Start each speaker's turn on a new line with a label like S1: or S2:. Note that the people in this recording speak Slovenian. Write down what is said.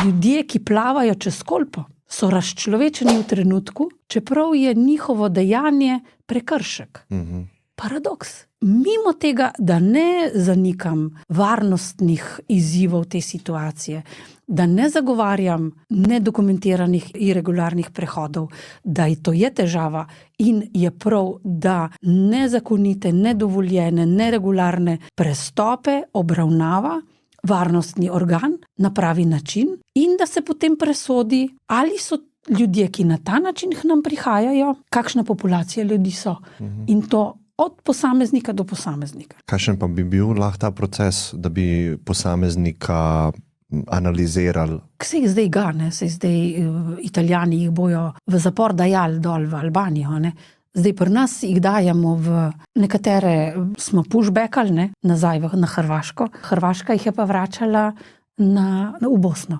S1: ljudje, ki plavajo čez kolpo, so razčlovečeni v trenutku, čeprav je njihovo dejanje prekršek. Paradoks. Mimo tega, da ne zanikam varnostnih izzivov te situacije, da ne zagovarjam nedokumentiranih irregularnih prehodov, da to je težava in je prav, da nezakonite, nedovoljene, neregularne prestope obravnava varnostni organ na pravi način in da se potem presodi, ali so ljudje, ki na ta način k nam prihajajo, kakšna populacija ljudi so. In to od posameznika do posameznika.
S2: Kakšen pa bi bil lahko ta proces, da bi posameznika analizirali?
S1: Sej zdaj ga, sej zdaj Italijani jih bojo v zapor dajali dol v Albanijo, ne. Zdaj pri nas jih dajemo v nekatere, smo pushbackali, nazaj na Hrvaško. Hrvaška jih je pa vračala v Bosno.